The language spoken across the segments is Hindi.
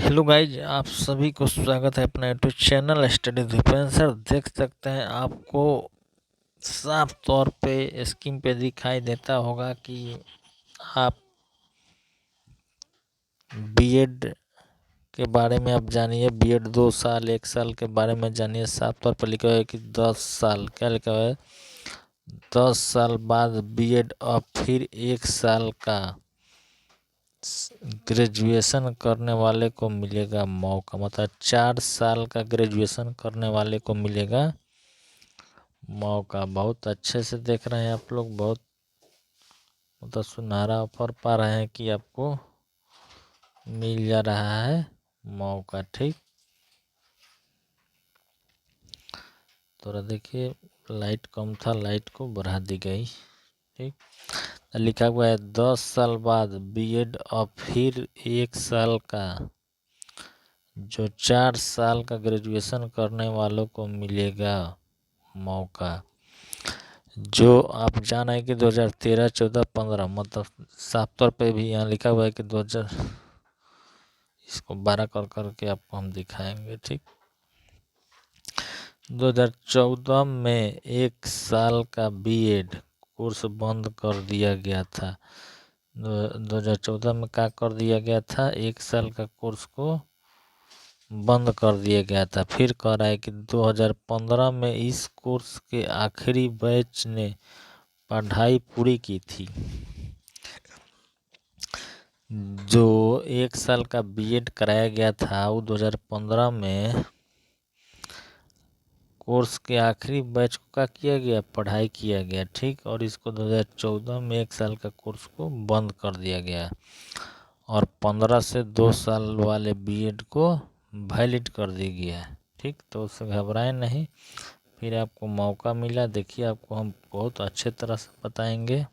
हेलो गाइज, आप सभी को स्वागत है अपना यूट्यूब चैनल स्टडी डिफेंसर। देख सकते हैं आपको साफ तौर पे स्क्रीन पे दिखाई देता होगा कि आप बीएड के बारे में आप जानिए। बीएड 2 साल 1 साल के बारे में जानिए। साफ तौर पर लिखा हुआ है कि 10 साल, क्या लिखा हुआ है, 10 साल बाद बीएड और फिर 1 साल का ग्रेजुएशन करने वाले को मिलेगा मौका। मतलब 4 साल का ग्रेजुएशन करने वाले को मिलेगा मौका। बहुत अच्छे से देख रहे हैं आप लोग, बहुत मतलब सुनहरा ऑफर पा रहे हैं कि आपको मिल जा रहा है मौका। ठीक, थोड़ा देखिए, लाइट कम था, लाइट को बढ़ा दी गई। ठीक, लिखा हुआ है 10 साल बाद बीएड और फिर 1 साल का, जो 4 साल का ग्रेजुएशन करने वालों को मिलेगा मौका। जो आप जान है कि 2013, 14, 15, मतलब साफ तौर पे भी यहाँ लिखा हुआ है कि 2000, इसको 12 कर करके आपको हम दिखाएंगे। ठीक, 2014 में 1 साल का बीएड कोर्स बंद कर दिया गया था। 2014 में क्या कर दिया गया था, 1 साल का कोर्स को बंद कर दिया गया था। फिर कह रहा है कि 2015 में इस कोर्स के आखिरी बैच ने पढ़ाई पूरी की थी। जो 1 साल का बीएड कराया गया था वो 2015 में कोर्स के आखिरी बैच को क्या किया गया, पढ़ाई किया गया। ठीक, और इसको 2014 में 1 साल का कोर्स को बंद कर दिया गया और 15 से 2 साल वाले बीएड को वैलिड कर दिया गया। ठीक, तो उससे घबराएं नहीं, फिर आपको मौका मिला। देखिए, आपको हम बहुत अच्छे तरह से बताएंगे।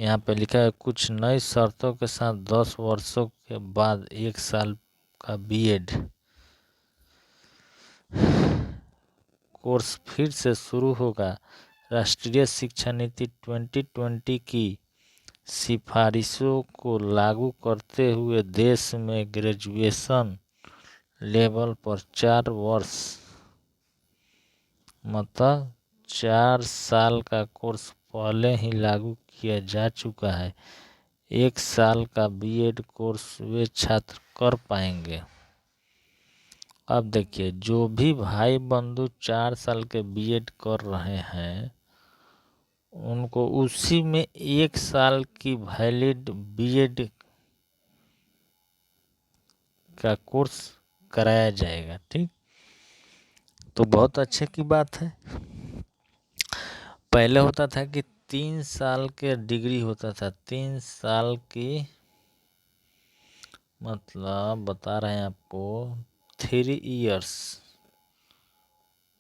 यहाँ पे लिखा है कुछ नई शर्तों के साथ 10 वर्षों के बाद 1 साल का बीएड कोर्स फिर से शुरू होगा। राष्ट्रीय शिक्षा नीति 2020 की सिफारिशों को लागू करते हुए देश में ग्रेजुएशन लेवल पर 4 वर्ष, मतलब 4 साल का कोर्स पहले ही लागू किया जा चुका है। 1 साल का बीएड कोर्स वे छात्र कर पाएंगे। अब देखिए, जो भी भाई बंधु 4 साल के बीएड कर रहे हैं उनको उसी में 1 साल की वैलिड बीएड का कोर्स कराया जाएगा। ठीक, तो बहुत अच्छे की बात है। पहले होता था कि 3 साल के डिग्री होता था, 3 साल की, मतलब बता रहे हैं आपको 3 इयर्स,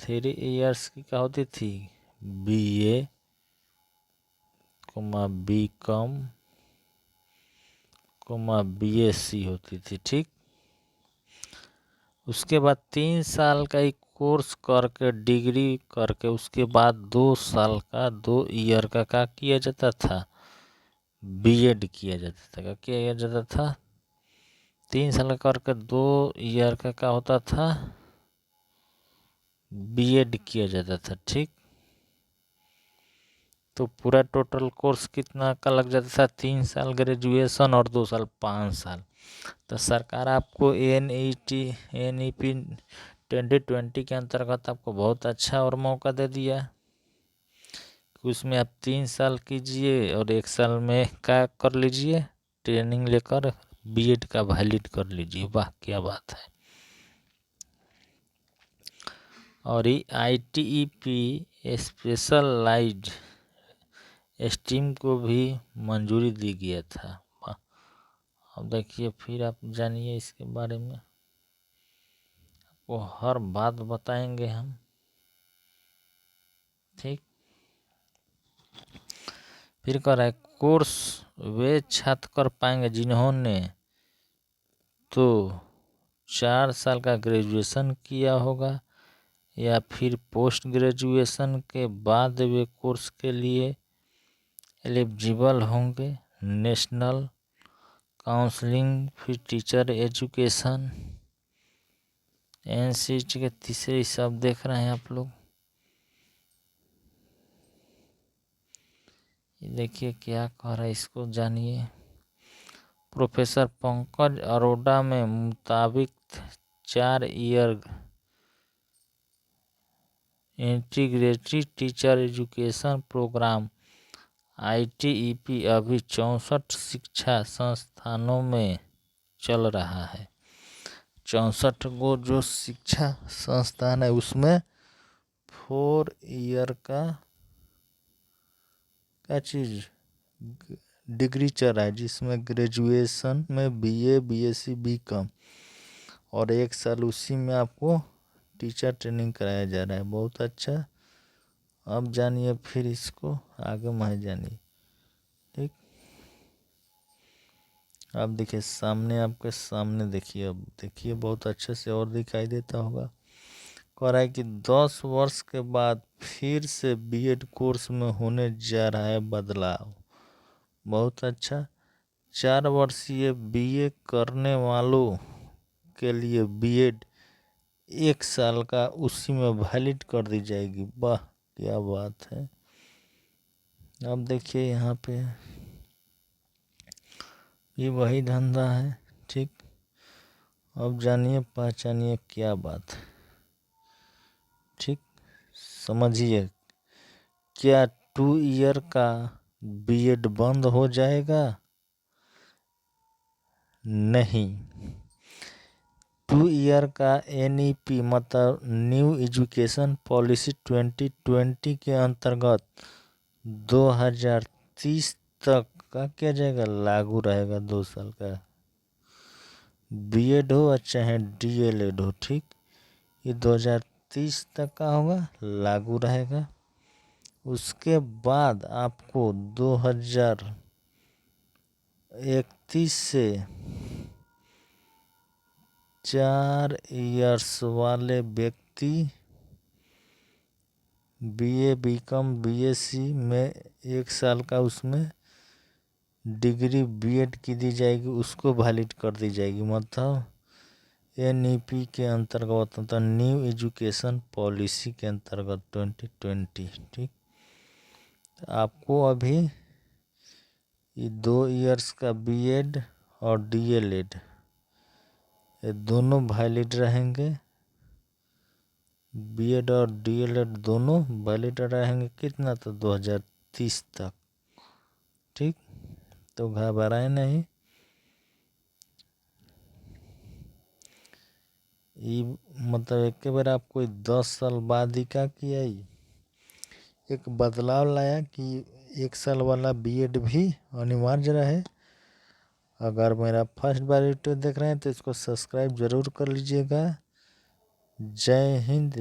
3 इयर्स की क्या होती थी, बीए, बीकॉम, बीएससी होती थी। ठीक, उसके बाद 3 साल का एक कोर्स करके, डिग्री करके, उसके बाद 2 साल का, 2 ईयर का क्या किया जाता था, बीएड किया जाता था। क्या किया जाता था, 3 साल का करके 2 ईयर का क्या होता था, बीएड किया जाता था। ठीक, तो पूरा टोटल कोर्स कितना का लग जाता था, 3 साल ग्रेजुएशन और 2 साल 5 साल। तो सरकार आपको एनईपी 2020 के अंतर्गत आपको बहुत अच्छा और मौका दे दिया। उसमें आप 3 साल कीजिए और 1 साल में क्या कर लीजिए, ट्रेनिंग लेकर बीएड का वैलिड कर लीजिए। वाह, क्या बात है। और ये आईटीईपी स्पेशलाइज्ड स्ट्रीम को भी मंजूरी दी गया था। वाह, अब देखिए, फिर आप जानिए इसके बारे में, आपको हर बात बताएंगे हम। ठीक, फिर कह रहा है कोर्स वे छात्र कर पाएंगे जिन्होंने तो 4 साल का ग्रेजुएशन किया होगा या फिर पोस्ट ग्रेजुएशन के बाद वे कोर्स के लिए एलिजिबल होंगे। नेशनल काउंसलिंग, फिर टीचर एजुकेशन, एनसीटी के तीसरे सब देख रहे हैं आप लोग। ये देखिए क्या कह रहा है, इसको जानिए। प्रोफेसर पंकज अरोड़ा में मुताबिक 4 year integrated teacher education programme ITEP अभी 64 शिक्षा संस्थानों में चल रहा है। 64 गो जो शिक्षा संस्थान है उसमें 4 ईयर का क्या चीज़ डिग्री चल रहा है, जिसमें ग्रेजुएशन में BA BSc BCom और 1 साल उसी में आपको टीचर ट्रेनिंग कराया जा रहा है। बहुत अच्छा। अब जानिए फिर इसको आगे मैं जानिए। ठीक, अब देखिए सामने, आपके सामने देखिए, अब देखिए बहुत अच्छे से और दिखाई देता होगा। कह रहा है कि 10 वर्ष के बाद फिर से बीएड कोर्स में होने जा रहा है बदलाव। बहुत अच्छा। 4 वर्षीय BA करने वालों के लिए बीएड 1 साल का उसी में वैलिड कर दी जाएगी। वाह, क्या बात है। अब देखिए यहाँ पे ये वही धंधा है। ठीक, अब जानिए पहचानिए क्या बात है। ठीक, समझिए, क्या 2 ईयर का बीएड बंद हो जाएगा? नहीं। 2 ईयर का NEP मतलब न्यू एजुकेशन पॉलिसी 2020 के अंतर्गत 2030 तक का क्या जाएगा, लागू रहेगा। 2 साल का बीएड हो चाहे DLED हो। ठीक, ये 2030 तक का होगा, लागू रहेगा। उसके बाद आपको 2031 से 4 ईयर्स वाले व्यक्ति BA BCom BSc में 1 साल का उसमें डिग्री बीएड की दी जाएगी, उसको वैलिड कर दी जाएगी। मतलब NEP के अंतर्गत, मतलब न्यू एजुकेशन पॉलिसी के अंतर्गत 2020। ठीक, आपको अभी ये 2 ईयर्स का बीएड और DLED ये दोनों वैलिड रहेंगे। बीएड और DLED दोनों वैलिड रहेंगे कितना, तो 2030 तक। ठीक, तो घबराए नहीं। ये मतलब एक बार आपको 10 साल बाद ही क्या किया, एक बदलाव लाया कि 1 साल वाला बीएड भी अनिवार्य रहे। अगर मेरा फर्स्ट बार वीडियो देख रहे हैं तो इसको सब्सक्राइब जरूर कर लीजिएगा। जय हिंद।